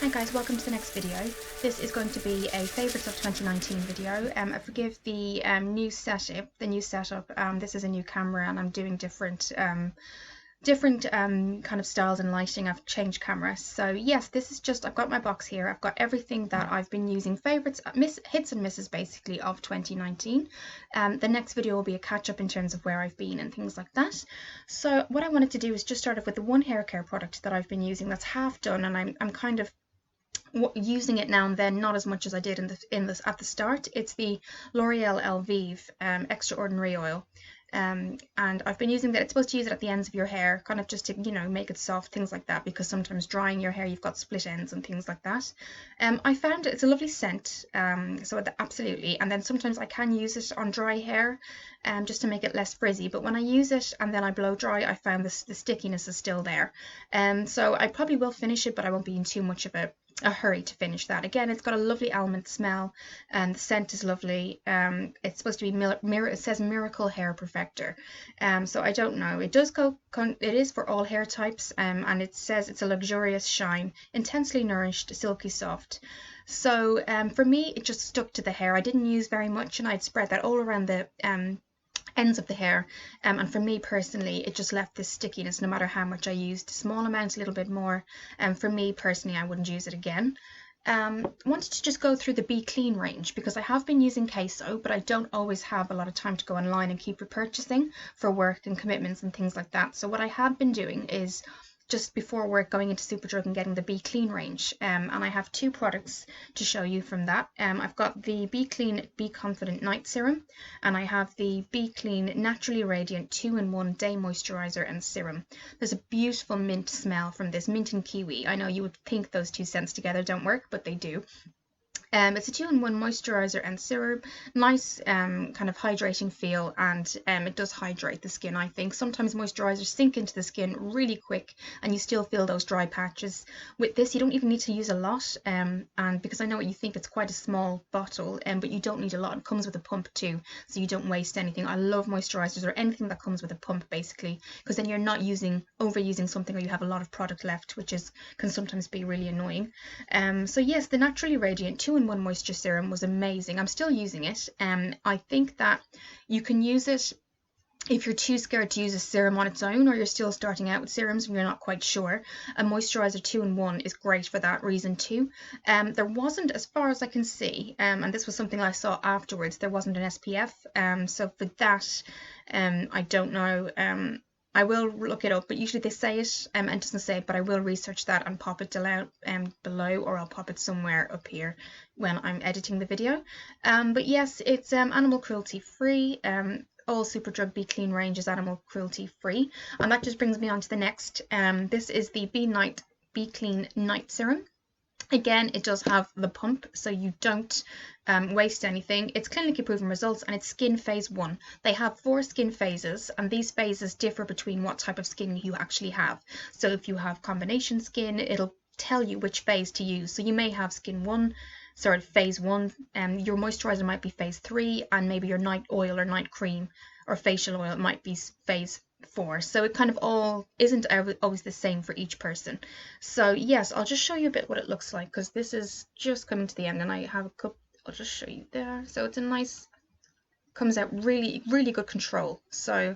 Hi guys, welcome to the next video. This is going to be a favourites of 2019 video. I forgive the new setup. This is a new camera and I'm doing different kind of styles and lighting. I've changed cameras. So yes, this is just, I've got my box here. I've got everything that I've been using, favourites, hits and misses basically of 2019. The next video will be a catch up in terms of where I've been and things like that. So what I wanted to do is just start off with the one hair care product that I've been using that's half done, and I'm kind of using it now and then, not as much as I did at the start. It's the L'Oreal Elvive Extraordinary Oil, and I've been using that. It's supposed to use it at the ends of your hair, kind of just to, you know, make it soft, things like that, because sometimes drying your hair you've got split ends and things like that. I found it's a lovely scent, so absolutely. And then sometimes I can use it on dry hair just to make it less frizzy, but when I use it and then I blow dry, I found the stickiness is still there. So I probably will finish it, but I won't be in too much of a hurry to finish that. Again, it's got a lovely almond smell and the scent is lovely. It's supposed to be it says Miracle Hair Perfector, so I don't know. It does it is for all hair types, and it says it's a luxurious shine, intensely nourished, silky soft. So for me, it just stuck to the hair. I didn't use very much, and I'd spread that all around the ends of the hair, and for me personally it just left this stickiness no matter how much I used. A small amount, a little bit more, and for me personally I wouldn't use it again. Wanted to just go through the Be Clean range because I have been using Kaesso, but I don't always have a lot of time to go online and keep repurchasing for work and commitments and things like that. So what I have been doing is just before work going into Superdrug and getting the Be Clean range, and I have two products to show you from that. I've got the Be Clean Be Confident Night Serum, and I have the Be Clean Naturally Radiant 2-in-1 Day Moisturizer and Serum. There's a beautiful mint smell from this, mint and kiwi. I know you would think those two scents together don't work, but they do. It's a 2-in-1 moisturizer and serum, nice kind of hydrating feel, and it does hydrate the skin. I think sometimes moisturizers sink into the skin really quick and you still feel those dry patches. With this you don't even need to use a lot, and because I know what you think, it's quite a small bottle, but you don't need a lot. It comes with a pump too, so you don't waste anything. I love moisturizers or anything that comes with a pump basically, because then you're not overusing something, or you have a lot of product left, which can sometimes be really annoying. So yes, the Naturally Radiant 2-in-1 moisture serum was amazing. I'm still using it. I think that you can use it if you're too scared to use a serum on its own, or you're still starting out with serums and you're not quite sure. A moisturizer 2-in-1 is great for that reason too. There wasn't, as far as I can see, and this was something I saw afterwards, there wasn't an SPF, so for that I don't know. I will look it up, but usually they say it, and it doesn't say it, but I will research that and pop it below, or I'll pop it somewhere up here when I'm editing the video. But yes, it's animal cruelty free. All Superdrug Be Clean range is animal cruelty free, and that just brings me on to the next. This is the Be Clean Night Serum. Again, it does have the pump, so you don't waste anything. It's clinically proven results, and it's skin phase 1. They have 4 skin phases, and these phases differ between what type of skin you actually have. So if you have combination skin, it'll tell you which phase to use. So you may have phase 1, your moisturizer might be phase 3, and maybe your night oil or night cream or facial oil might be phase 4. So it kind of all isn't always the same for each person. So yes, I'll just show you a bit what it looks like, because this is just coming to the end, and I have a cup. I'll just show you there. So it's a nice, comes out really, really good control. So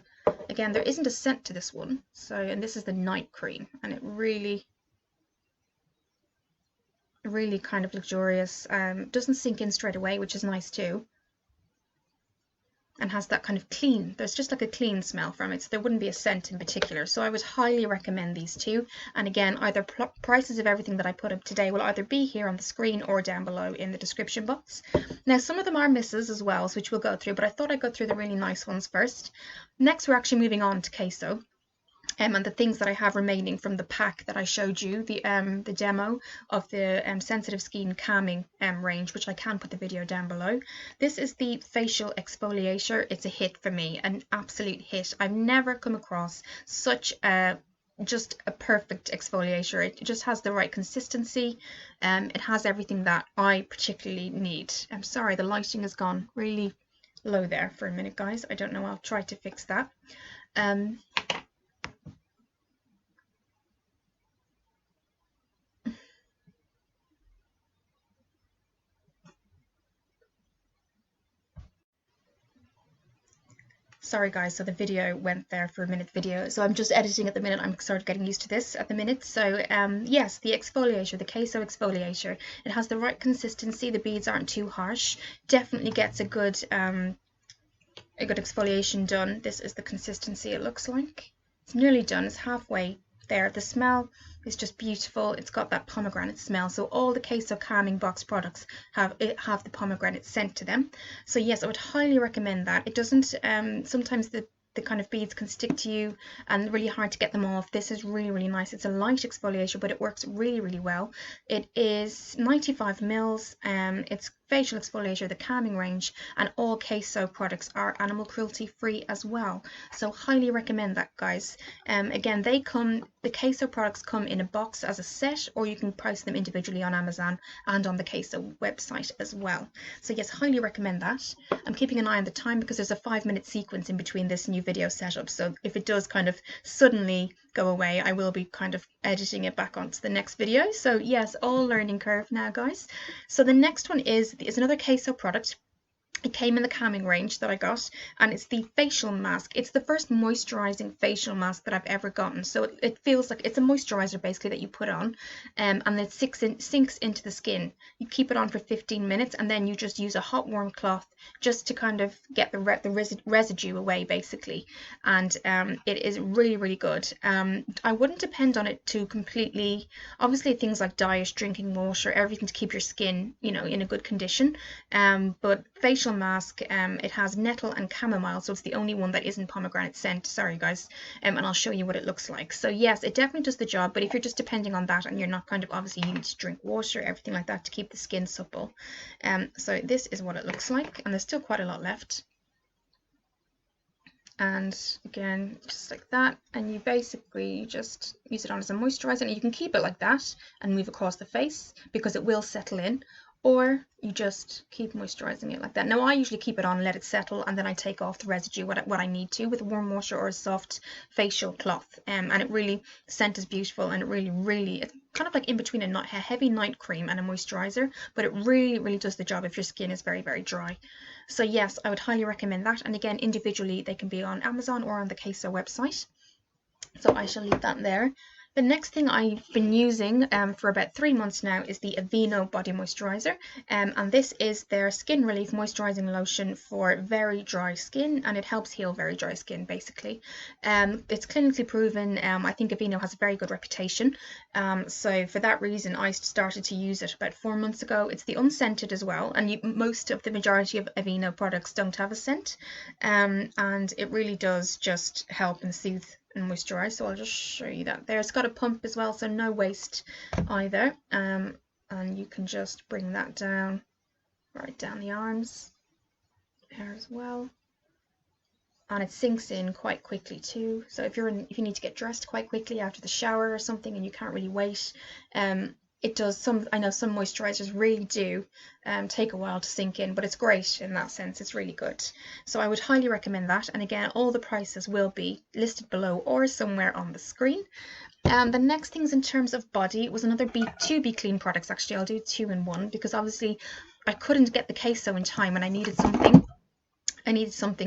again, there isn't a scent to this one. So, and this is the night cream, and it really kind of luxurious. Doesn't sink in straight away, which is nice too, and has that kind of clean, there's just like a clean smell from it, so there wouldn't be a scent in particular. So I would highly recommend these two, and again, either prices of everything that I put up today will either be here on the screen or down below in the description box. Now some of them are misses as well, which we'll go through, but I thought I'd go through the really nice ones first. Next we're actually moving on to Kaesso. And the things that I have remaining from the pack that I showed you, the demo of the sensitive skin calming range, which I can put the video down below. This is the facial exfoliator. It's a hit for me, an absolute hit. I've never come across such just a perfect exfoliator. It just has the right consistency. It has everything that I particularly need. I'm sorry, the lighting has gone really low there for a minute, guys. I don't know. I'll try to fix that. sorry guys, so the video went there for a minute video, so I'm just editing at the minute. I'm sort of getting used to this at the minute. So yes, the exfoliator, the Kaesso exfoliator, it has the right consistency, the beads aren't too harsh, definitely gets a good exfoliation done. This is the consistency it looks like. It's nearly done, it's halfway there. The smell is just beautiful. It's got that pomegranate smell. So all the Kaesso calming box products have the pomegranate scent to them. So yes, I would highly recommend that. It doesn't sometimes the kind of beads can stick to you and really hard to get them off. This is really, really nice. It's a light exfoliator, but it works really, really well. It is 95 mils. It's facial exfoliator, the calming range, and all Kaesso products are animal cruelty free as well. So highly recommend that, guys. Again, the Kaesso products come in a box as a set, or you can price them individually on Amazon and on the Kaesso website as well. So yes, highly recommend that. I'm keeping an eye on the time because there's a 5-minute sequence in between this new video setup. So if it does kind of suddenly go away, I will be kind of editing it back onto the next video. So yes, all learning curve now, guys. So the next one is another Kaesso product. It came in the calming range that I got, and it's the facial mask. It's the first moisturizing facial mask that I've ever gotten. So it feels like it's a moisturizer basically that you put on, and it sinks into the skin. You keep it on for 15 minutes, and then you just use a hot warm cloth just to kind of get the residue away basically. And it is really, really good. I wouldn't depend on it to completely, obviously things like diet, drinking water, everything to keep your skin, you know, in a good condition. But facial mask, it has nettle and chamomile, so it's the only one that isn't pomegranate scent. Sorry guys, and I'll show you what it looks like. So yes, it definitely does the job, but if you're just depending on that and you're not kind of, obviously you need to drink water, everything like that to keep the skin supple. So this is what it looks like, and there's still quite a lot left. And again, just like that, and you basically just use it on as a moisturizer, and you can keep it like that and move across the face because it will settle in, or you just keep moisturizing it like that. Now I usually keep it on and let it settle, and then I take off the residue what I need to with warm water or a soft facial cloth. And it really, the scent is beautiful, and it really, it's kind of like in between a heavy night cream and a moisturizer, but it really does the job if your skin is very, very dry. So yes, I would highly recommend that. And again, individually they can be on Amazon or on the Kaesso website. So I shall leave that there. The next thing I've been using for about 3 months now is the Aveeno Body Moisturizer, and this is their Skin Relief Moisturizing Lotion for very dry skin, and it helps heal very dry skin basically. It's clinically proven. I think Aveeno has a very good reputation, so for that reason I started to use it about 4 months ago. It's the unscented as well, and most of the majority of Aveeno products don't have a scent, and it really does just help and soothe and moisturize. So I'll just show you that there. It's got a pump as well, so no waste either, and you can just bring that down right down the arms there as well, and it sinks in quite quickly too. So if you need to get dressed quite quickly after the shower or something and you can't really wait, it does. I know some moisturizers really do take a while to sink in, but it's great in that sense. It's really good. So I would highly recommend that. And again, all the prices will be listed below or somewhere on the screen. The next things in terms of body was another two Be Clean products. Actually, I'll do 2 in 1 because obviously I couldn't get the Kaesso in time and I needed something.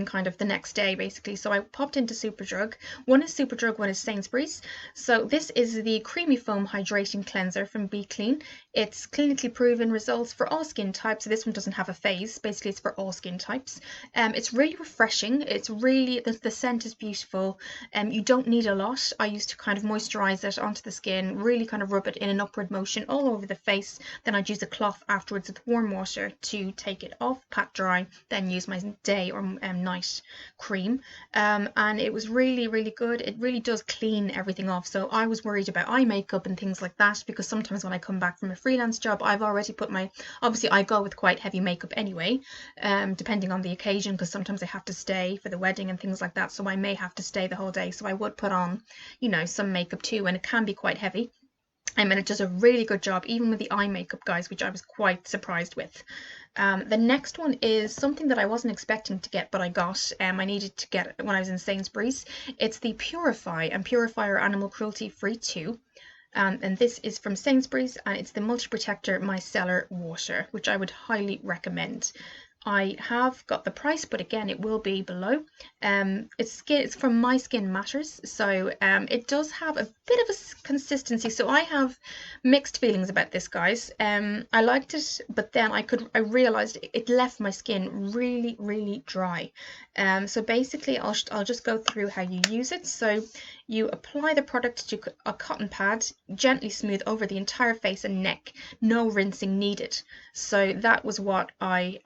Kind of the next day basically, so I popped into Superdrug. One is Superdrug, one is Sainsbury's. So this is the Creamy Foam Hydrating Cleanser from Be Clean. It's clinically proven results for all skin types, so this one doesn't have a phase. Basically it's for all skin types. It's really refreshing. It's really, the scent is beautiful. You don't need a lot. I used to kind of moisturize it onto the skin, really kind of rub it in an upward motion all over the face, then I'd use a cloth afterwards with warm water to take it off, pat dry, then use my day or night cream, and it was really good. It really does clean everything off. So I was worried about eye makeup and things like that, because sometimes when I come back from a freelance job, I've already put obviously I go with quite heavy makeup anyway, depending on the occasion, because sometimes I have to stay for the wedding and things like that, so I may have to stay the whole day, so I would put on, you know, some makeup too, and it can be quite heavy. And it does a really good job, even with the eye makeup, guys, which I was quite surprised with. The next one is something that I wasn't expecting to get, but I got. I needed to get it when I was in Sainsbury's. It's the Purify and Purifier Animal Cruelty Free 2. And this is from Sainsbury's, and it's the Multi Protector Micellar Water, which I would highly recommend. I have got the price, but again, it will be below. It's from My Skin Matters, so it does have a bit of a consistency. So I have mixed feelings about this, guys. I liked it, but then I realized it left my skin really, really dry. So basically, I'll just go through how you use it. So you apply the product to a cotton pad, gently smooth over the entire face and neck, no rinsing needed. So that was what I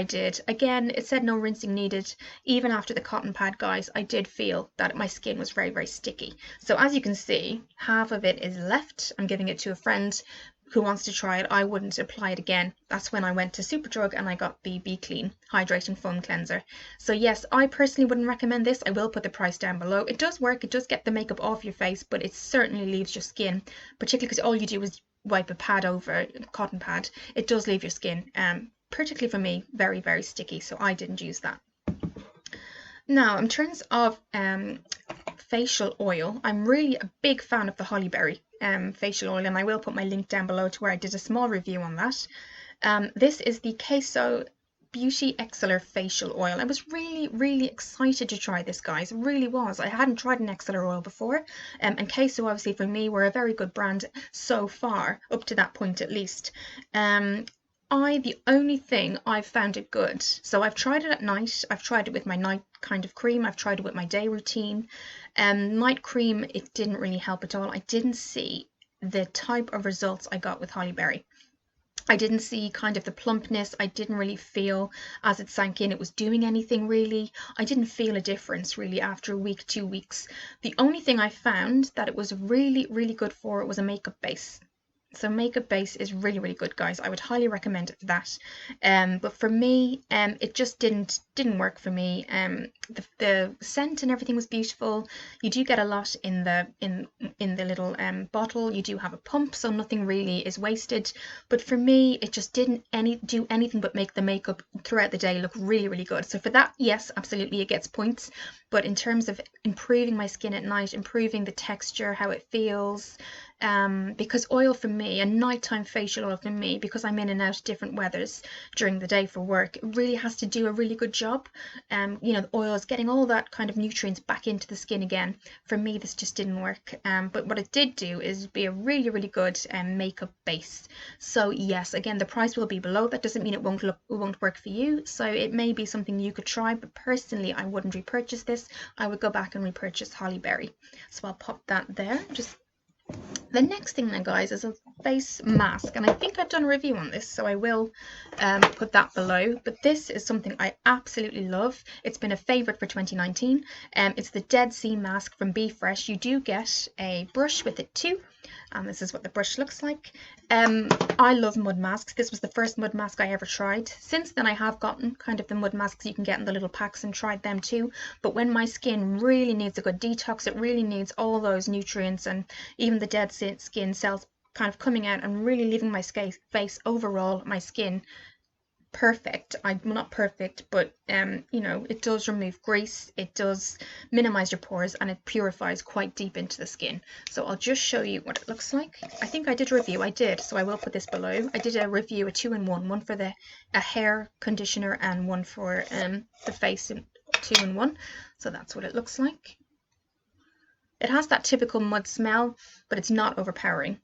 did. Again, it said no rinsing needed. Even after the cotton pad, guys, I did feel that my skin was very, very sticky. So as you can see, half of it is left. I'm giving it to a friend who wants to try it. I wouldn't apply it again. That's when I went to Superdrug and I got the Be Clean Hydrating Foam Cleanser. So yes, I personally wouldn't recommend this. I will put the price down below. It does work. It does get the makeup off your face, but it certainly leaves your skin, particularly because all you do is wipe a pad over, a cotton pad. It does leave your skin, particularly for me, very, very sticky, so I didn't use that. Now, in terms of facial oil, I'm really a big fan of the Holly Berry facial oil, and I will put my link down below to where I did a small review on that. This is the Kaesso Beauty Exceller facial oil. I was really, really excited to try this, guys. It really was. I hadn't tried an Exceller oil before, and Kaesso, obviously, for me, were a very good brand so far, up to that point at least. The only thing I've found it good, so I've tried it at night, I've tried it with my night kind of cream, I've tried it with my day routine. Night cream, it didn't really help at all. I didn't see the type of results I got with Holly Berry. I didn't see kind of the plumpness. I didn't really feel as it sank in it was doing anything really. I didn't feel a difference really after a week, 2 weeks. The only thing I found that it was really, really good for was a makeup base. So makeup base is really, really good, guys. I would highly recommend it for that. But for me, it just didn't work for me. The scent and everything was beautiful. You do get a lot in the little bottle. You do have a pump, so nothing really is wasted. But for me, it just didn't do anything but make the makeup throughout the day look really, really good. So for that, yes, absolutely, it gets points. But in terms of improving my skin at night, improving the texture, how it feels, because oil for me, a nighttime facial oil for me, because I'm in and out of different weathers during the day for work, it really has to do a really good job. You know, the oil is getting all that kind of nutrients back into the skin again. For me, this just didn't work. But what it did do is be a really, really good makeup base. So yes, again, the price will be below. That doesn't mean it won't work for you. So it may be something you could try, but personally, I wouldn't repurchase this. I would go back and repurchase Holly Berry. So I'll pop that there. The next thing then, guys, is a face mask, and I think I've done a review on this, so I will put that below. But this is something I absolutely love. It's been a favorite for 2019. It's the Dead Sea mask from Be Fresh. You do get a brush with it too, and this is what the brush looks like. I love mud masks. This was the first mud mask I ever tried. Since then, I have gotten kind of the mud masks you can get in the little packs and tried them too. But when my skin really needs a good detox, it really needs all those nutrients and even the dead skin cells kind of coming out and really leaving my face overall, my skin perfect. I'm not perfect, but you know, it does remove grease, it does minimize your pores, and it purifies quite deep into the skin. So I'll just show you what it looks like. I think I did a review. I did, so I will put this below. I did a review, a 2-in-1, one for a hair conditioner and one for the face, 2-in-1. So that's what it looks like. It has that typical mud smell, but it's not overpowering.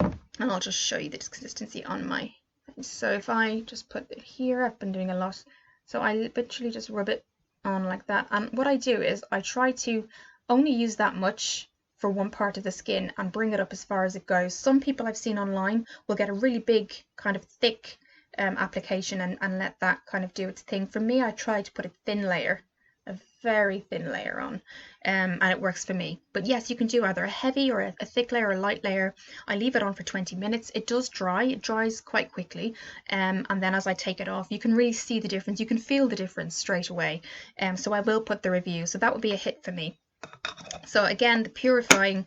And I'll just show you the consistency on my. So if I just put it here, I've been doing a lot, so I literally just rub it on like that. And what I do is I try to only use that much for one part of the skin and bring it up as far as it goes. Some people I've seen online will get a really big kind of thick application and let that kind of do its thing. For me, I try to put a thin layer, a very thin layer on, and it works for me. But yes, you can do either a heavy or a thick layer or a light layer. I leave it on for 20 minutes. It does dry. It dries quite quickly, and then as I take it off, you can really see the difference. You can feel the difference straight away. So I will put the review. So that would be a hit for me. So again, the purifying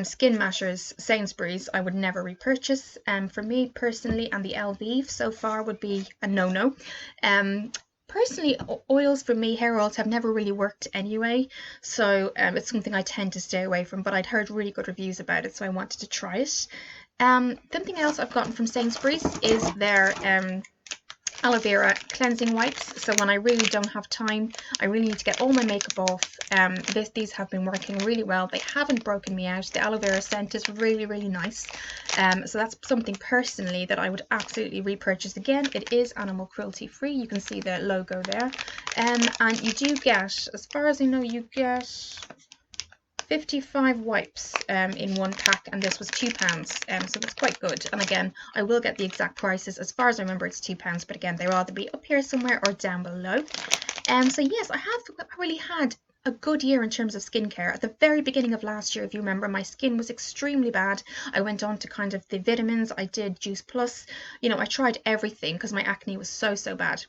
skin mashers, Sainsbury's, I would never repurchase. For me personally, and the LV so far would be a no-no. Personally, oils for me, hair oils, have never really worked anyway, so it's something I tend to stay away from, but I'd heard really good reviews about it, so I wanted to try it. Something else I've gotten from Sainsbury's is their aloe vera cleansing wipes. So when I really don't have time, I really need to get all my makeup off, these have been working really well. They haven't broken me out. The aloe vera scent is really, really nice. So that's something personally that I would absolutely repurchase again. It is animal cruelty free. You can see the logo there. And you do get, as far as I know, you get 55 wipes in one pack, and this was £2, so that's quite good. And again, I will get the exact prices. As far as I remember, it's £2, but again, they'll either be up here somewhere or down below. So yes, I really had a good year in terms of skincare. At the very beginning of last year, if you remember, my skin was extremely bad. I went on to kind of the vitamins. I did Juice Plus. You know, I tried everything because my acne was so bad.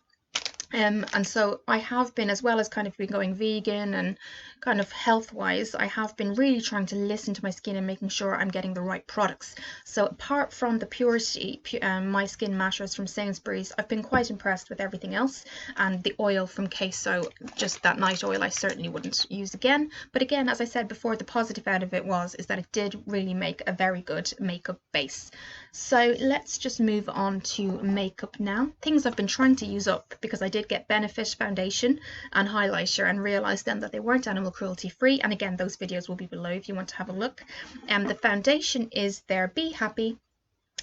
And so I have been, as well as kind of been going vegan and kind of health wise, I have been really trying to listen to my skin and making sure I'm getting the right products. So apart from the Purity My Skin Matters from Sainsbury's, I've been quite impressed with everything else. And the oil from Kaesso, just that night oil, I certainly wouldn't use again. But again, as I said before, the positive out of it is that it did really make a very good makeup base. So let's just move on to makeup now. Things I've been trying to use up, because I did get Benefit foundation and highlighter and realized then that they weren't animal cruelty free. And again, those videos will be below if you want to have a look. The foundation is their Be Happy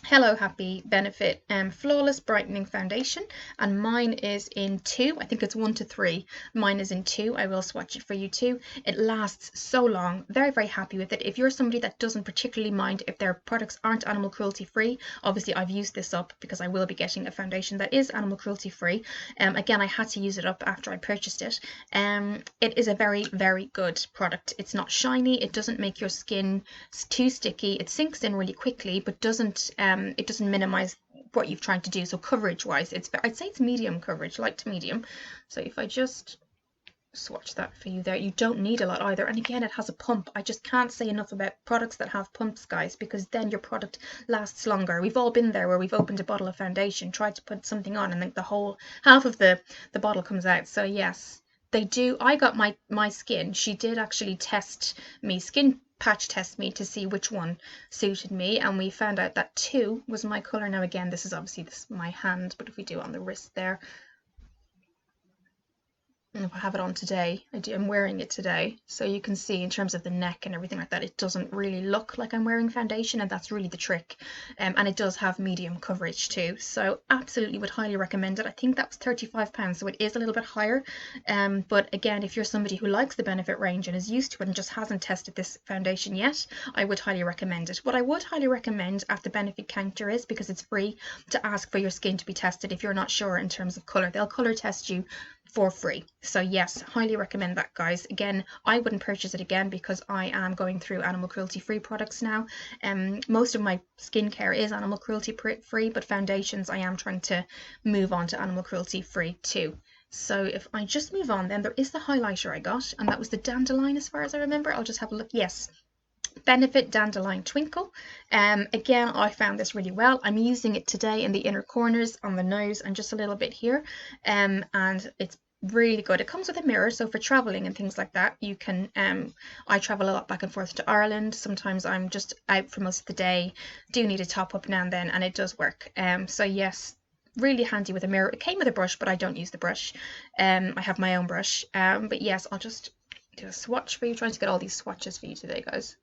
Hello Happy Benefit Flawless Brightening Foundation, and mine is in 2. I think it's 1 to 3. Mine is in 2. I will swatch it for you too. It lasts so long. Very happy with it. If you're somebody that doesn't particularly mind if their products aren't animal cruelty free, obviously I've used this up because I will be getting a foundation that is animal cruelty free. Again, I had to use it up after I purchased it. It is a very good product. It's not shiny. It doesn't make your skin too sticky. It sinks in really quickly, but it doesn't minimize what you've tried to do. So coverage wise, I'd say it's medium coverage, light to medium. So if I just swatch that for you there, you don't need a lot either. And again, it has a pump. I just can't say enough about products that have pumps, guys, because then your product lasts longer. We've all been there where we've opened a bottle of foundation, tried to put something on, and then the whole half of the bottle comes out. So yes, they do. I got my skin. She did actually test me, skin patch test me, to see which one suited me, and we found out that 2 was my color. Now again, this is obviously my hand, but if we do it on the wrist there, and if I have it on today, I'm wearing it today, so you can see in terms of the neck and everything like that, it doesn't really look like I'm wearing foundation, and that's really the trick. And it does have medium coverage too, so absolutely would highly recommend it. I think that was £35, so it is a little bit higher, but again, if you're somebody who likes the Benefit range and is used to it and just hasn't tested this foundation yet, I would highly recommend it. What I would highly recommend at the Benefit counter is, because it's free, to ask for your skin to be tested if you're not sure in terms of color. They'll color test you for free. So yes, highly recommend that, guys. Again, I wouldn't purchase it again because I am going through animal cruelty free products now. Most of my skincare is animal cruelty free, but foundations I am trying to move on to animal cruelty free too. So if I just move on, then there is the highlighter I got, and that was the Dandelion as far as I remember. I'll just have a look. Yes, Benefit Dandelion Twinkle. Again, I found this really well. I'm using it today in the inner corners, on the nose, and just a little bit here, and it's really good. It comes with a mirror, so for traveling and things like that, you can I travel a lot back and forth to Ireland. Sometimes I'm just out for most of the day, do need a top up now and then, and it does work. So yes, really handy with a mirror. It came with a brush, but I don't use the brush. I have my own brush, but yes, I'll just do a swatch for you, trying to get all these swatches for you today, guys.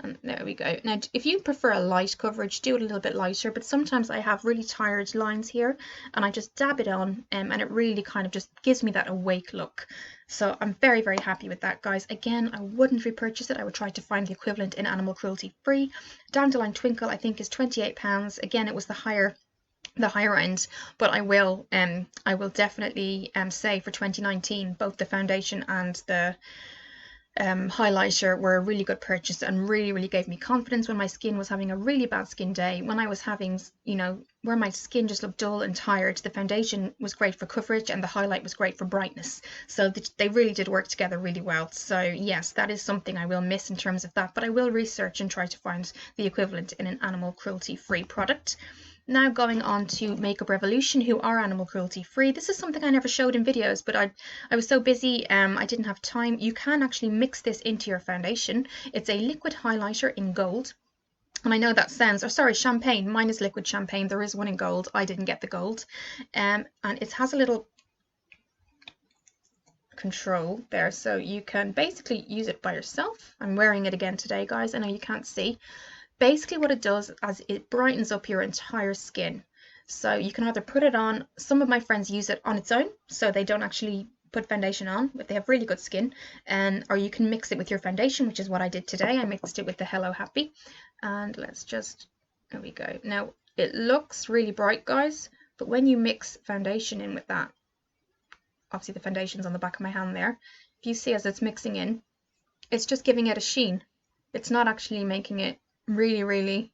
And there we go. Now, if you prefer a light coverage, do it a little bit lighter, but sometimes I have really tired lines here, and I just dab it on, and it really kind of just gives me that awake look. So I'm very happy with that, guys. Again, I wouldn't repurchase it. I would try to find the equivalent in animal cruelty free. Dandelion Twinkle, I think, is £28. Again, it was the higher end, but I will definitely say for 2019, both the foundation and the highlighter were a really good purchase, and really gave me confidence when my skin was having a really bad skin day. When I was having, you know, where my skin just looked dull and tired, the foundation was great for coverage and the highlight was great for brightness. So they really did work together really well. So yes, that is something I will miss in terms of that, but I will research and try to find the equivalent in an animal cruelty free product. Now going on to Makeup Revolution, who are animal cruelty free. This is something I never showed in videos, but I was so busy, I didn't have time. You can actually mix this into your foundation. It's a liquid highlighter in gold. And I know that sounds, or sorry, champagne. Mine is liquid champagne. There is one in gold. I didn't get the gold. And it has a little control there, so you can basically use it by yourself. I'm wearing it again today, guys. I know you can't see. Basically what it does is it brightens up your entire skin. So you can either put it on, some of my friends use it on its own, so they don't actually put foundation on, but they have really good skin, and or you can mix it with your foundation, which is what I did today. I mixed it with the Hello Happy, and let's just, there we go. Now it looks really bright, guys, but when you mix foundation in with that, obviously the foundation's on the back of my hand there, if you see as it's mixing in, it's just giving it a sheen. It's not actually making it really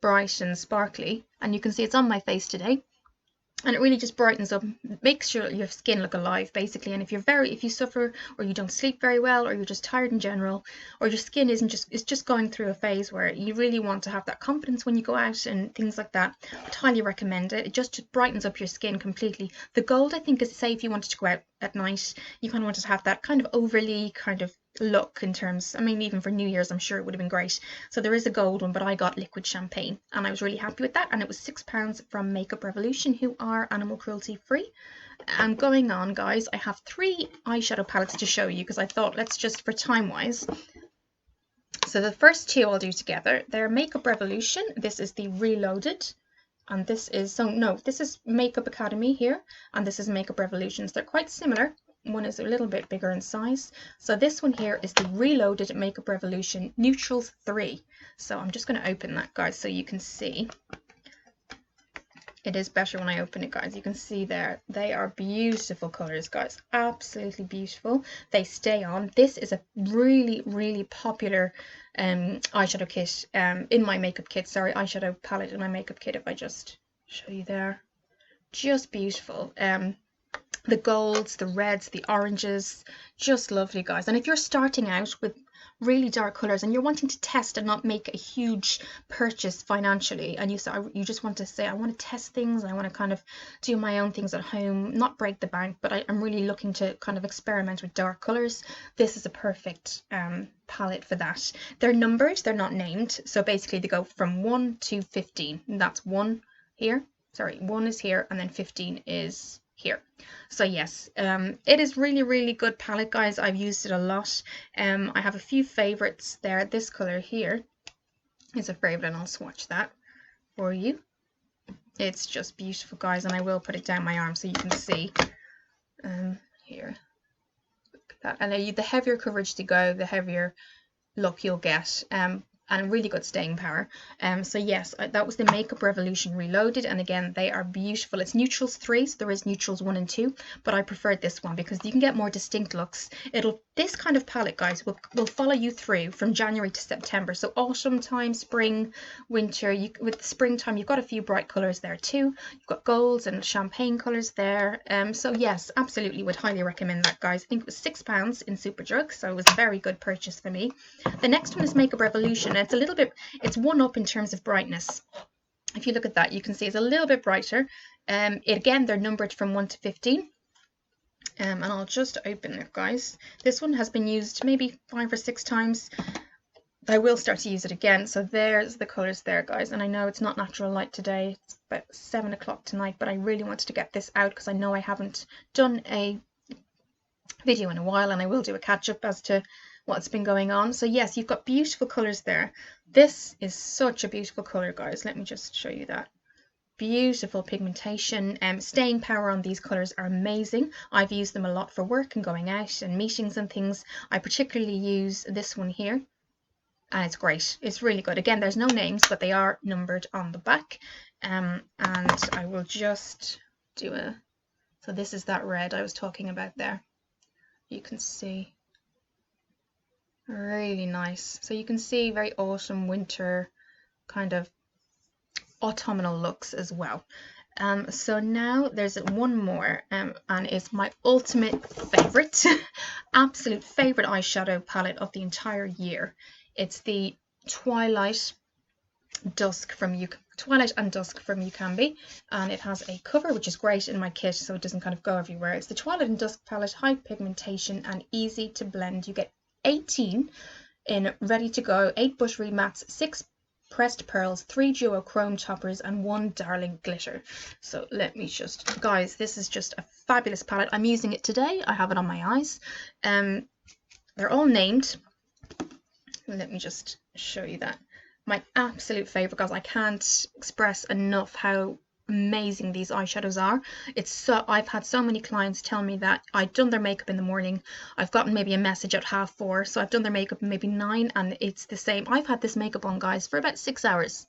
bright and sparkly, and you can see it's on my face today, and it really just brightens up, makes your skin look alive basically. And if you suffer, or you don't sleep very well, or you're just tired in general, or your skin is just going through a phase where you really want to have that confidence when you go out and things like that, I'd highly recommend it. It just brightens up your skin completely. The gold, I think, is, say if you wanted to go out at night, you kind of wanted to have that kind of overly kind of look in terms, I mean, even for New Year's I'm sure it would have been great. So there is a gold one, but I got liquid champagne and I was really happy with that, and it was £6 from Makeup Revolution, who are animal cruelty free. And going on, guys, I have 3 eyeshadow palettes to show you because I thought, let's just, for time wise, so the first 2 I'll do together. They're Makeup Revolution. This is the Reloaded, and this is, so no, this is Makeup Academy here, and this is Makeup Revolutions. They're quite similar. One is a little bit bigger in size. So this one here is the Reloaded Makeup Revolution Neutrals 3. So I'm just going to open that, guys, so you can see. It is better when I open it, guys. You can see there, they are beautiful colours, guys. Absolutely beautiful. They stay on. This is a really popular eyeshadow kit in my makeup kit. Sorry, eyeshadow palette in my makeup kit. If I just show you there, just beautiful. The golds, the reds, the oranges, just lovely, guys. And if you're starting out with really dark colors and you're wanting to test and not make a huge purchase financially, and you just want to say, I want to test things, I want to kind of do my own things at home, not break the bank, but I'm really looking to kind of experiment with dark colors, this is a perfect palette for that. They're numbered, they're not named, so basically they go from 1 to 15, and that's 1 here, sorry, 1 is here, and then 15 is here. So yes, it is really good palette, guys. I've used it a lot. I have a few favorites there. This color here is a favorite, and I'll swatch that for you. It's just beautiful, guys, and I will put it down my arm so you can see. Here, look at that. And the heavier coverage to go, the heavier look you'll get. And really good staying power. So yes, that was the Makeup Revolution Reloaded, and again, they are beautiful. It's Neutrals 3, so there is Neutrals 1 and 2, but I preferred this one because you can get more distinct looks. This kind of palette, guys, will follow you through from January to September. So autumn time, spring, winter. With the springtime, you've got a few bright colours there too. You've got golds and champagne colours there. So yes, absolutely would highly recommend that, guys. I think it was £6 in Superdrug, so it was a very good purchase for me. The next one is Makeup Revolution. It's a little bit, it's one up in terms of brightness. If you look at that, you can see it's a little bit brighter. Again, they're numbered from 1 to 15. And I'll just open it, guys. This one has been used maybe 5 or 6 times. I will start to use it again. So there's the colours there, guys. And I know it's not natural light today. It's about 7 o'clock tonight, but I really wanted to get this out because I know I haven't done a video in a while, and I will do a catch-up as to what's been going on. So yes, you've got beautiful colours there. This is such a beautiful colour, guys. Let me just show you that. Beautiful pigmentation. Staying power on these colours are amazing. I've used them a lot for work and going out and meetings and things. I particularly use this one here, and it's great. It's really good. Again, there's no names, but they are numbered on the back. And I will just do so this is that red I was talking about there. You can see, really nice. So you can see very autumn, winter, kind of autumnal looks as well. So now there's one more, and it's my ultimate favorite, absolute favorite eyeshadow palette of the entire year. It's the Twilight Dusk from Twilight and Dusk from Ucambe, and it has a cover which is great in my kit so it doesn't kind of go everywhere. It's the Twilight and Dusk palette, high pigmentation and easy to blend. You get 18 in ready to go, 8 buttery mattes, 6 pressed pearls, 3 duo chrome toppers, and 1 darling glitter. So let me just, guys, this is just a fabulous palette. I'm using it today. I have it on my eyes. They're all named. Let me just show you that. My absolute favorite, guys. I can't express enough how amazing these eyeshadows are. I've had so many clients tell me that I've done their makeup in the morning. I've gotten maybe a message at 4:30, so I've done their makeup maybe 9, and it's the same. I've had this makeup on, guys, for about 6 hours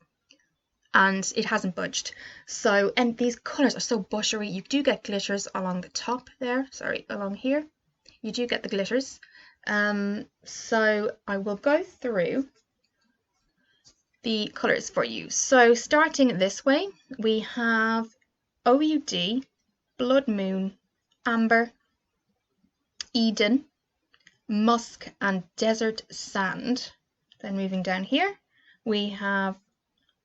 and it hasn't budged. So, and these colors are so buttery. You do get glitters along the top there, sorry, along here you do get the glitters. So I will go through the colors for you. So starting this way, we have OUD, Blood Moon, Amber, Eden, Musk, and Desert Sand. Then moving down here, we have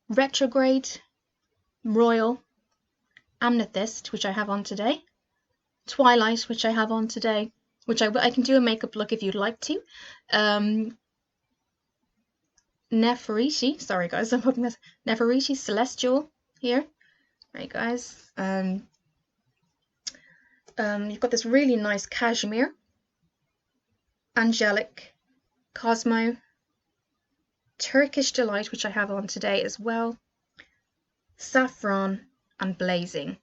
Retrograde, Royal, Amethyst, which I have on today, Twilight, which I have on today, which I can do a makeup look if you'd like to. Nefertiti, sorry guys, I'm putting this Nefertiti Celestial here. Right guys, you've got this really nice cashmere, Angelic, Cosmo, Turkish Delight, which I have on today as well, Saffron, and Blazing.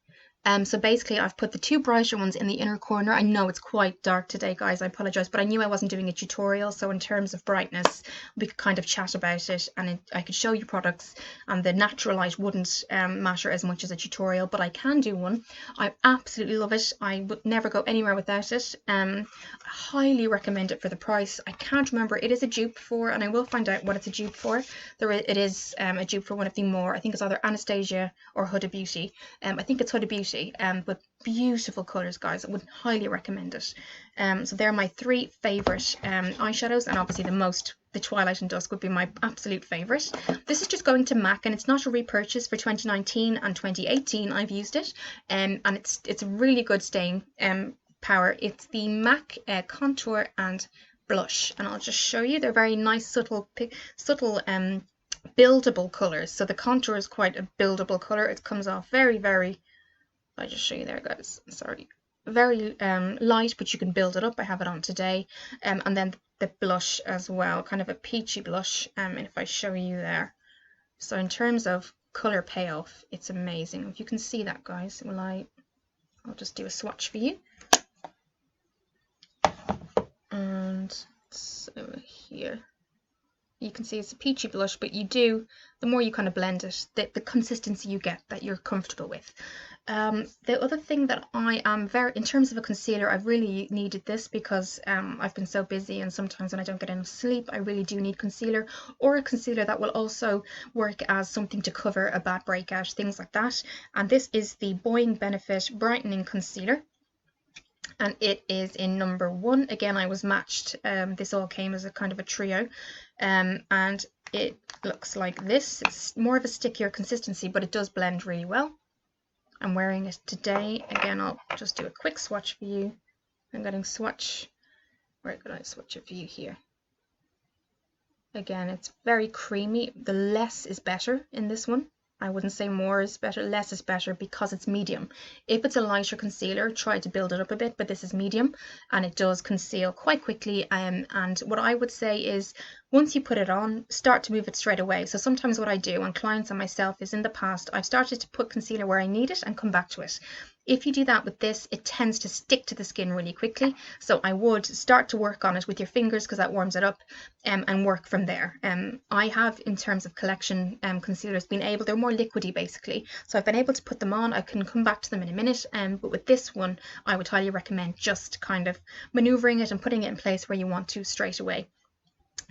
So basically I've put the 2 brighter ones in the inner corner. I know it's quite dark today, guys, I apologize, but I knew I wasn't doing a tutorial, so in terms of brightness we could kind of chat about it, and I could show you products, and the natural light wouldn't matter as much as a tutorial, but I can do one. I absolutely love it. I would never go anywhere without it. I highly recommend it for the price. I can't remember, it is a dupe for, and I will find out what it's a dupe for. It is a dupe for one of the more, I think it's either Anastasia or Huda Beauty. I think it's Huda Beauty. But beautiful colors, guys. I would highly recommend it. So they're my 3 favorite eyeshadows, and obviously the Twilight and Dusk would be my absolute favorite. This is just going to MAC, and it's not a repurchase. For 2019 and 2018 I've used it, and it's a really good staying power. It's the MAC contour and blush, and I'll just show you. They're very nice, subtle buildable colors. So the contour is quite a buildable color. It comes off very, very, I just show you there, guys, sorry, very light, but you can build it up. I have it on today. And then the blush as well, kind of a peachy blush, and if I show you there, so in terms of color payoff, it's amazing. If you can see that, guys, I'll just do a swatch for you. And so here you can see it's a peachy blush, but the more you kind of blend it, the consistency you get that you're comfortable with. The other thing that I am in terms of a concealer, I've really needed this because I've been so busy, and sometimes when I don't get enough sleep, I really do need concealer, or a concealer that will also work as something to cover a bad breakout, things like that. And this is the Boing Benefit Brightening Concealer, and it is in number 1. Again, I was matched. This all came as a kind of a trio, and it looks like this. It's more of a stickier consistency, but it does blend really well. I'm wearing it today. Again, I'll just do a quick swatch for you. I'm getting swatch. Where could I swatch it for you here? Again, it's very creamy. The less is better in this one. I wouldn't say more is better, less is better, because it's medium. If it's a lighter concealer, try to build it up a bit, but this is medium and it does conceal quite quickly. And what I would say is, once you put it on, start to move it straight away. So sometimes what I do on clients and myself is, in the past, I've started to put concealer where I need it and come back to it. If you do that with this, it tends to stick to the skin really quickly. So I would start to work on it with your fingers, because that warms it up, and work from there. I have, in terms of collection concealers, they're more liquidy basically. So I've been able to put them on. I can come back to them in a minute. But with this one, I would highly recommend just kind of maneuvering it and putting it in place where you want to straight away.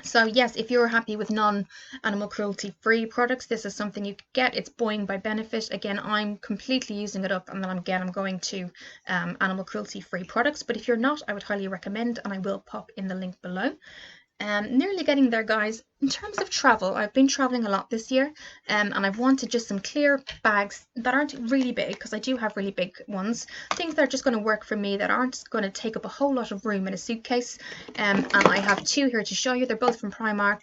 So yes, if you're happy with non-animal cruelty free products, this is something you could get. It's Boing by Benefit. Again, I'm completely using it up, and then again I'm going to animal cruelty free products. But if you're not, I would highly recommend, and I will pop in the link below. Nearly getting there, guys. In terms of travel, I've been traveling a lot this year, and I've wanted just some clear bags that aren't really big, because I do have really big ones, things that are just going to work for me, that aren't going to take up a whole lot of room in a suitcase. And I have 2 here to show you. They're both from Primark.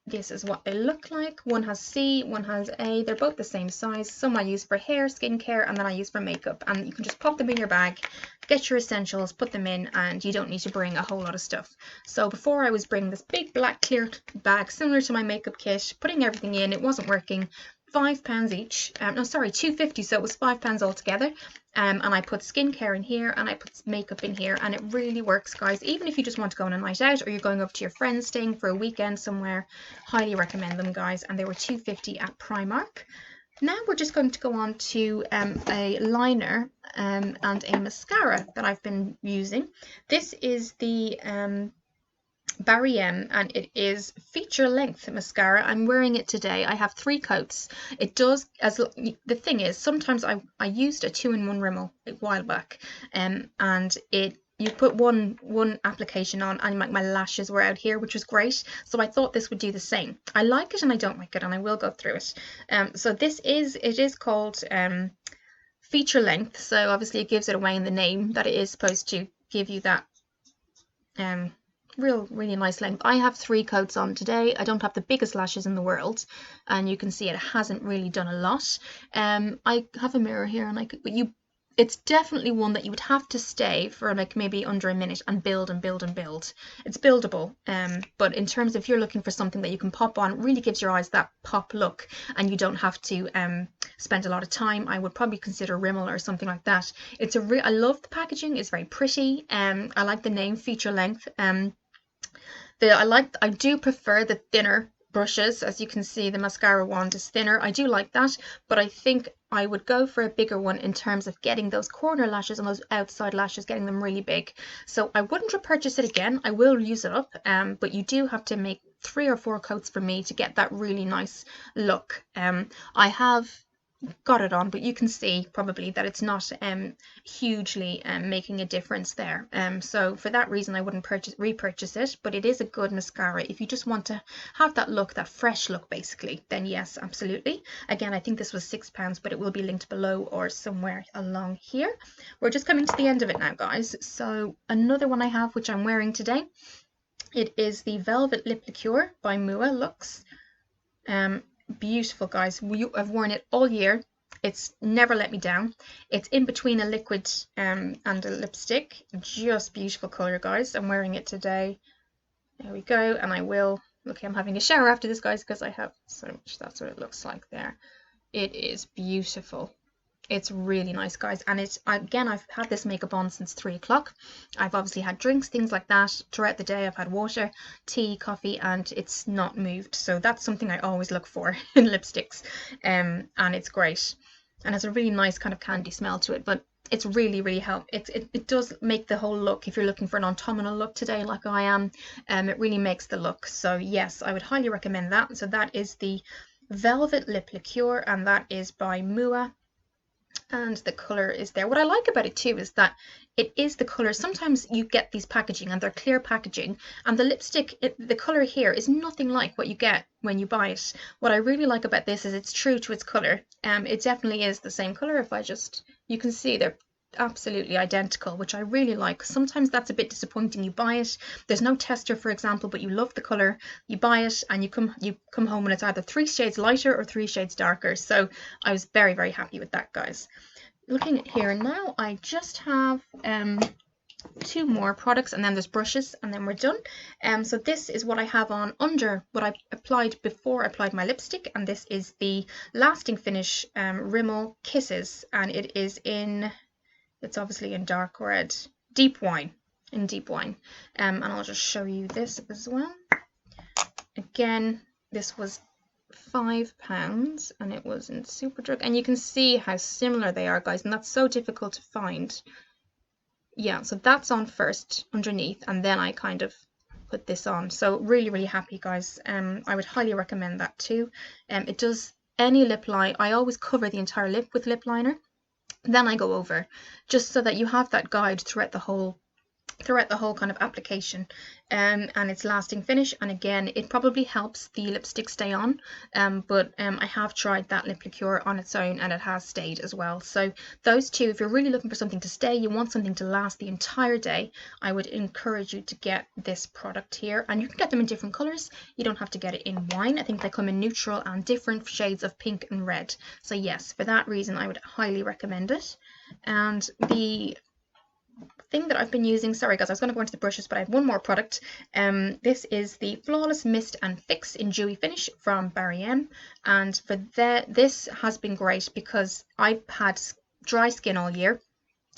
this is what they look like. One has C, one has A. They're both the same size. Some I use for hair, skincare, and then I use for makeup. And you can just pop them in your bag, get your essentials, put them in, and you don't need to bring a whole lot of stuff. So before I was bringing this big black clear bag similar to my makeup kit, putting everything in, it wasn't working. £5 each. No, sorry, £2.50, so it was £5 altogether. And I put skincare in here and I put makeup in here, and it really works, guys. Even if you just want to go on a night out or you're going up to your friends staying for a weekend somewhere, highly recommend them, guys. And they were £2.50 at Primark. Now we're just going to go on to a liner and a mascara that I've been using. This is the Barry M, and it is feature length mascara. I'm wearing it today. I have 3 coats. It does, as the thing is, sometimes I used a 2-in-1 Rimmel a while back, and you put one application on and my lashes were out here, which was great. So I thought this would do the same. I like it and I don't like it, and I will go through it. So it is called feature length. So obviously it gives it away in the name that it is supposed to give you that really nice length. I have 3 coats on today. I don't have the biggest lashes in the world, and you can see it hasn't really done a lot. I have a mirror here, and it's definitely one that you would have to stay for like maybe under a minute and build and build and build. It's buildable, but in terms of if you're looking for something that you can pop on, it really gives your eyes that pop look, and you don't have to spend a lot of time. I would probably consider Rimmel or something like that. I love the packaging. It's very pretty. I like the name feature length. I do prefer the thinner brushes. As you can see, the mascara wand is thinner. I do like that, but I think I would go for a bigger one in terms of getting those corner lashes and those outside lashes, getting them really big. So I wouldn't repurchase it again. I will use it up, but you do have to make 3 or 4 coats for me to get that really nice look. I have got it on, but you can see probably that it's not hugely making a difference there. So for that reason I wouldn't repurchase it, but it is a good mascara if you just want to have that look, that fresh look basically, then yes, absolutely. Again, I think this was £6, but it will be linked below or somewhere along here. We're just coming to the end of it now, guys. So another one I have, which I'm wearing today, it is the Velvet Lip Liqueur by MUA Liquer. Beautiful, guys. I've worn it all year. It's never let me down. It's in between a liquid and a lipstick. Just beautiful color, guys. I'm wearing it today. There we go. And I will, okay, I'm having a shower after this, guys, because I have so much. That's what it looks like there. It is beautiful. It's really nice, guys. And I've had this makeup on since 3 o'clock. I've obviously had drinks, things like that throughout the day. I've had water, tea, coffee, and it's not moved. So that's something I always look for in lipsticks. And it's great. And has a really nice kind of candy smell to it. But it's really it does make the whole look, if you're looking for an autumnal look today like I am, it really makes the look. So yes, I would highly recommend that. So that is the Velvet Lip Liqueur, and that is by MUA. And the color is there. What I like about it too is that it is the color. Sometimes you get these packaging and they're clear packaging, and the lipstick, the color here is nothing like what you get when you buy it. What I really like about this is it's true to its color. It definitely is the same color. You can see they're absolutely identical, which I really like. Sometimes that's a bit disappointing. You buy it, there's no tester, for example, but you love the color, you buy it, and you come home and it's either 3 shades lighter or 3 shades darker. So I was very happy with that, guys. Looking at here now, I just have 2 more products, and then there's brushes, and then we're done. So this is what I have on under what I applied before I applied my lipstick, and this is the Lasting Finish Rimmel Kisses, and it's obviously in dark red, deep wine, and I'll just show you this as well. Again, this was £5, and it was in Superdrug, and you can see how similar they are, guys, and that's so difficult to find. Yeah, so that's on first underneath, and then I kind of put this on. So really happy, guys. I would highly recommend that too. It does any lip line. I always cover the entire lip with lip liner, then I go over, just so that you have that guide throughout the whole throughout the whole kind of application, and its lasting finish. And again, it probably helps the lipstick stay on, but I have tried that lip liqueur on its own and it has stayed as well. So those two, if you're really looking for something to stay, you want something to last the entire day, I would encourage you to get this product here. And you can get them in different colors, you don't have to get it in wine. I think they come in neutral and different shades of pink and red. So yes, for that reason I would highly recommend it. And the thing that I've been using, sorry guys, I was going to go into the brushes, but I have one more product. This is the Flawless Mist and Fix in Dewy Finish from Barry M. And for this has been great because I've had dry skin all year.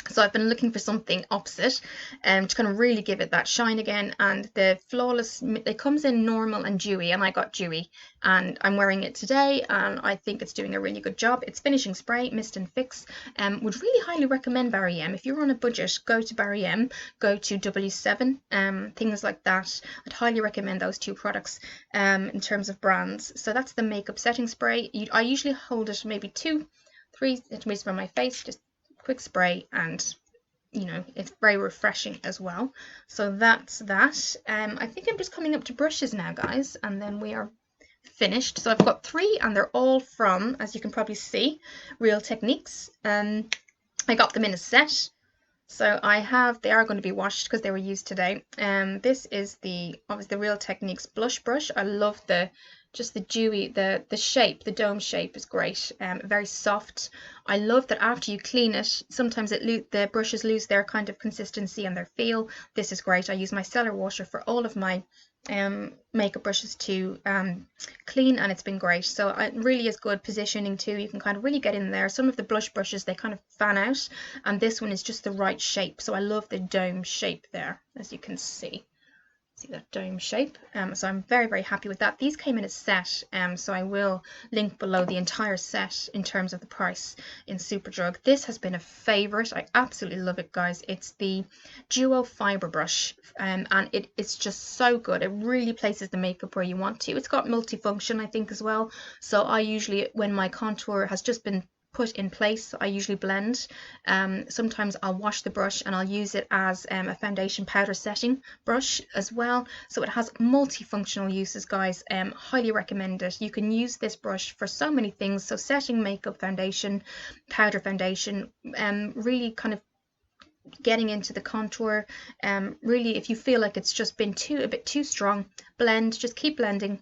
So I've been looking for something opposite to kind of really give it that shine again. And the Flawless, it comes in normal and dewy, and I got dewy, and I'm wearing it today and I think it's doing a really good job. It's finishing spray, mist and fix. Would really highly recommend Barry M. If you're on a budget, go to Barry M, go to W7, things like that. I'd highly recommend those two products in terms of brands. So that's the makeup setting spray. I usually hold it maybe 2-3 centimeters from my face, just quick spray, and you know, it's very refreshing as well. So that's that. I think I'm just coming up to brushes now, guys, and then we are finished. So I've got 3 and they're all from, as you can probably see, Real Techniques. I got them in a set, so they are going to be washed because they were used today. This is obviously the Real Techniques blush brush. I love just the dewy, the shape, the dome shape is great, very soft. I love that after you clean it, sometimes the brushes lose their kind of consistency and their feel. This is great. I use my Stellar Washer for all of my makeup brushes to clean, and it's been great. So it really is good positioning too. You can kind of really get in there. Some of the blush brushes, they kind of fan out, and this one is just the right shape. So I love the dome shape there, as you can see. See that dome shape. So I'm very, very happy with that. These came in a set, so I will link below the entire set in terms of the price in Superdrug. This has been a favorite. I absolutely love it, guys. It's the Duo Fiber Brush, and it's just so good. It really places the makeup where you want to. It's got multifunction, I think, as well. So I usually, when my contour has just been put in place, I usually blend. Sometimes I'll wash the brush and I'll use it as a foundation powder setting brush as well. So it has multifunctional uses, guys. Highly recommend it. You can use this brush for so many things. So setting makeup, foundation, powder foundation, really kind of getting into the contour. Really, if you feel like it's just been a bit too strong, blend, just keep blending.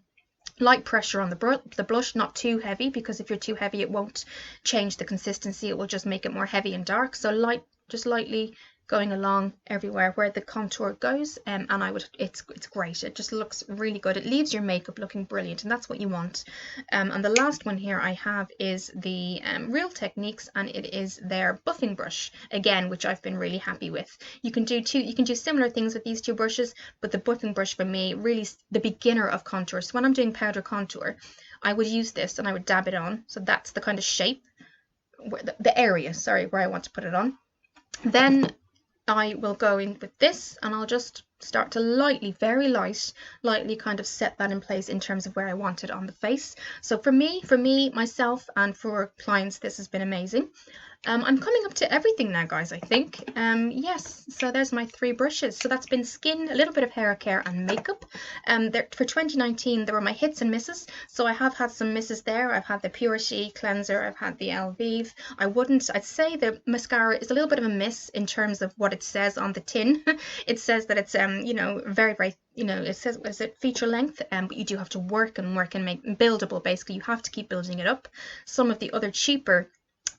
Light pressure on the blush, not too heavy, because if you're too heavy it won't change the consistency, it will just make it more heavy and dark. So just lightly going along everywhere where the contour goes, and it's great. It just looks really good. It leaves your makeup looking brilliant, and that's what you want. And the last one here I have is the Real Techniques, and it is their buffing brush again, which I've been really happy with. You can do similar things with these two brushes, but the buffing brush for me, really the beginner of contour. So when I'm doing powder contour, I would use this and I would dab it on. So that's the kind of shape, the area, sorry, where I want to put it on. Then I will go in with this and I'll just start to very lightly kind of set that in place in terms of where I want it on the face. So for me, myself, and for clients, this has been amazing. I'm coming up to everything now, guys, I think. Yes, so there's my 3 brushes. So that's been skin, a little bit of hair care and makeup. For 2019, there were my hits and misses. So I have had some misses there. I've had the Purity cleanser, I've had the Elvive. I'd say the mascara is a little bit of a miss in terms of what it says on the tin. It says that it's you know, very, very, you know, it says, is it feature length, but you do have to work and make buildable. Basically, you have to keep building it up. Some of the other cheaper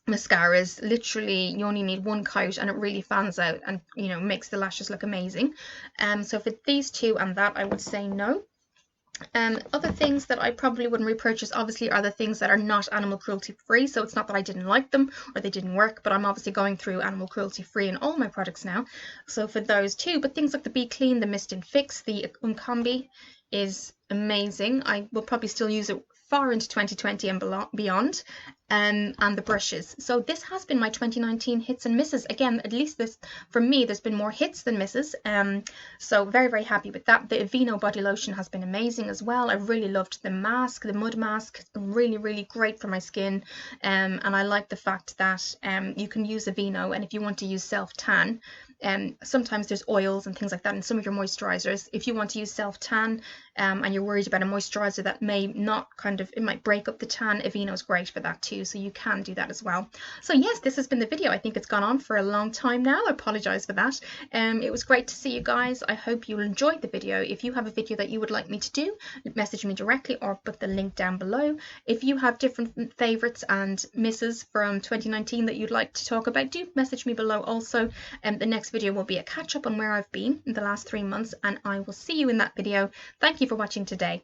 mascaras, literally you only need 1 coat and it really fans out and, you know, makes the lashes look amazing. So for these two and that, I would say no. Other things that I probably wouldn't repurchase, obviously, are the things that are not animal cruelty free. So it's not that I didn't like them or they didn't work, but I'm obviously going through animal cruelty free in all my products now. So for those two, but things like the Be Clean, the Mist and Fix, the Ucambe is amazing. I will probably still use it far into 2020 and beyond, and the brushes. So this has been my 2019 hits and misses. Again, at least this, for me, there's been more hits than misses. So very, very happy with that. The Aveeno body lotion has been amazing as well. I really loved the mask, the mud mask. It's been really, really great for my skin. And I like the fact that you can use Aveeno, and if you want to use self-tan, sometimes there's oils and things like that in some of your moisturizers. If you want to use self-tan and you're worried about a moisturizer that may not it might break up the tan, Aveeno's great for that too, so you can do that as well. So yes, this has been the video. I think it's gone on for a long time now. I apologize for that. It was great to see you guys. I hope you enjoyed the video. If you have a video that you would like me to do, message me directly or put the link down below. If you have different favorites and misses from 2019 that you'd like to talk about, do message me below also. The next video will be a catch up on where I've been in the last 3 months, and I will see you in that video. Thank you for watching today.